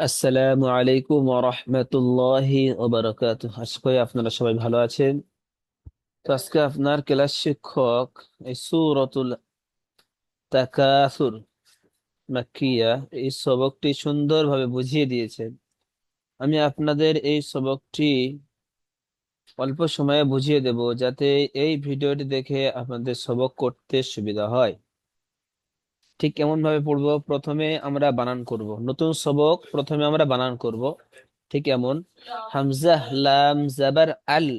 আসসালামু আলাইকুম ওয়া রাহমাতুল্লাহি ওয়া বারাকাতুহু। আশা করি আপনারা সবাই ভালো আছেন। তো আজকে আপনার ক্লাস শিক্ষক এই সূরাতুল তাকাসুর মাক্কিয়া এই সবকটি সুন্দরভাবে বুঝিয়ে দিয়েছেন। আমি আপনাদের এই সবকটি অল্প সময়ে বুঝিয়ে দেব, যাতে এই ভিডিওটি দেখে আপনাদের সবক করতে সুবিধা হয়। ঠিক এমন ভাবে পড়বো, প্রথমে আমরা বানান করব। নতুন সবক, প্রথমে আমরা বানান করব ঠিক এমন: হামজা লাম জাবার আল,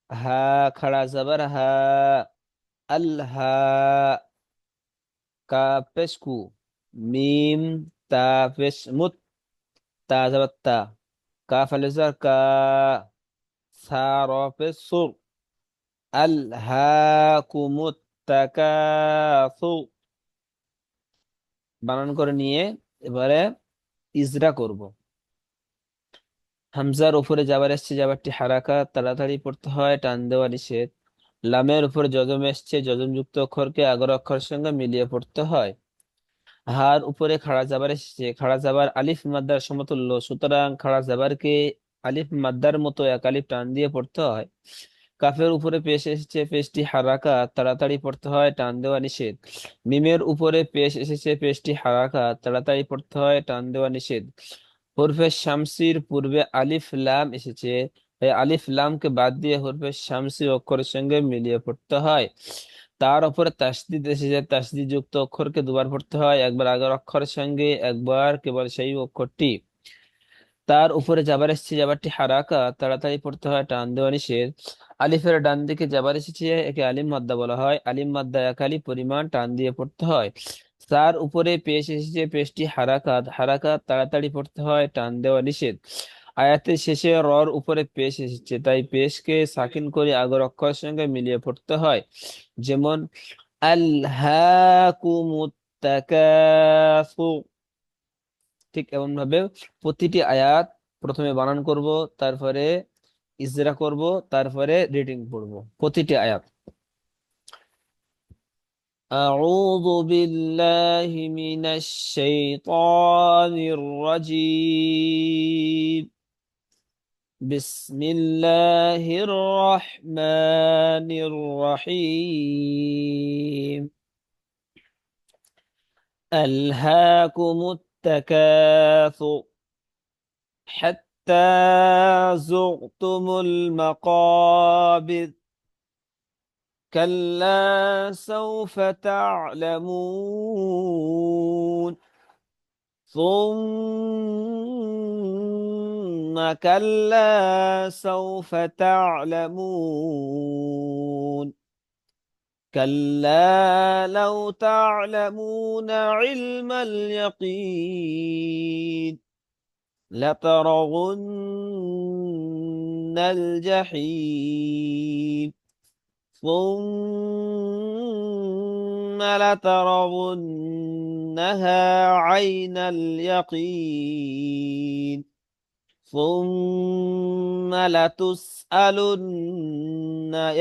হা খাড়া জবর হা, আল হা, কাফ পেশ কু, মিম তা পেশ মুত, তা জবর তা, কাফ আলিফ জবর কা, সা র পেশ সুর, আল হা কুমুত তাকাসুর। বানান করে নিয়ে এবারে ইজরা করব। হামজার উপরে যাবার এসছে, যাবারটি হারাকা, তাড়াতাড়ি পড়তে হয়, টান দেওয়া নিষেধ। লামের উপরে যজম এসছে, যজমযুক্ত অক্ষরকে আগর অক্ষরের সঙ্গে মিলিয়ে পড়তে হয়। হার উপরে খাড়া জাবার এসেছে, খাড়া জাবার আলিফ মাদ্দার সমতুল্য, সুতরাং খাড়া জাবারকে আলিফ মাদ্দার মতো এক আলিফ টান দিয়ে পড়তে হয়। কাফের উপরে পেশ এসেছে, পেশটি হারাকা, তাড়াতাড়ি পড়তে হয়, টান দেওয়া নিষেধ। মিমের উপরে পেশ এসেছে, পেশটি হারাকা, তাড়াতাড়ি পড়তে হয়, টান দেওয়া নিষেধ। হরফে শামসির পূর্বে আলিফ লাম এসেছে, তাই আলিফ লামকে বাদ দিয়ে হরফে শামসি অক্ষরের সঙ্গে মিলিয়ে পড়তে হয়। তার উপরে তাসদিদ এসেছে, তাসদিদ যুক্ত অক্ষরকে দুবার পড়তে হয়, একবার আগের অক্ষরের সঙ্গে, একবার কেবল সেই অক্ষরটি। তার উপরে জাবার এসেছে, জাবারটি হারাকা, তাড়াতাড়ি পড়তে হয়, টান দেওয়া নিষেধ। আলিফের ডান দিকে জাবার এসেছে, একে আলিম মাদ্দা বলা হয়, আলিম মাদ্দা এক আলিফ পরিমাণ টান দিয়ে পড়তে হয়। তার উপরে পেশ এসেছে, পেশটি হারাকাত, হারাকাত তাড়াতাড়ি পড়তে হয়, টান দেওয়া নিষেধ। আয়াতের শেষে রর উপরে পেশ এসেছে, তাই পেশকে সাকিন করে আগের অক্ষরের সঙ্গে মিলিয়ে পড়তে হয়। যেমন আল্লাকুমুত তাকাসুর। ঠিক এমন ভাবে প্রতিটি আয়াত প্রথমে বানান করব, তারপরে ইজরা করব, তারপরে রিডিং পড়ব প্রতিটি আয়াত। أعوذ بالله من الشيطان الرجيم. بسم الله الرحمن الرحيم. ألهاكم التكاثر حتى زرتم المقابر، كلا سوف تعلمون، ثم كلا سوف تعلمون، كلا لو تعلمون علم اليقين لترون الجحيم، ثم لترونها عين اليقين، ثم لتسألن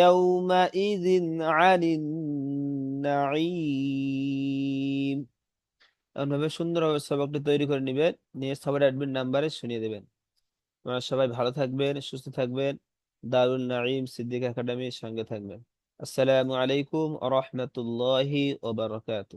يومئذ عن النعيم। এমনভাবে সুন্দরভাবে সবকটি তৈরি করে নেবেন, নিয়ে সবার অ্যাডমিন নাম্বারে শুনিয়ে দেবেন। আপনারা সবাই ভালো থাকবেন, সুস্থ থাকবেন, দারুল নাঈম সিদ্দিক একাডেমির সঙ্গে থাকবেন। আসসালামু আলাইকুম ওয়া রাহমাতুল্লাহি ওয়া বারাকাতুহু।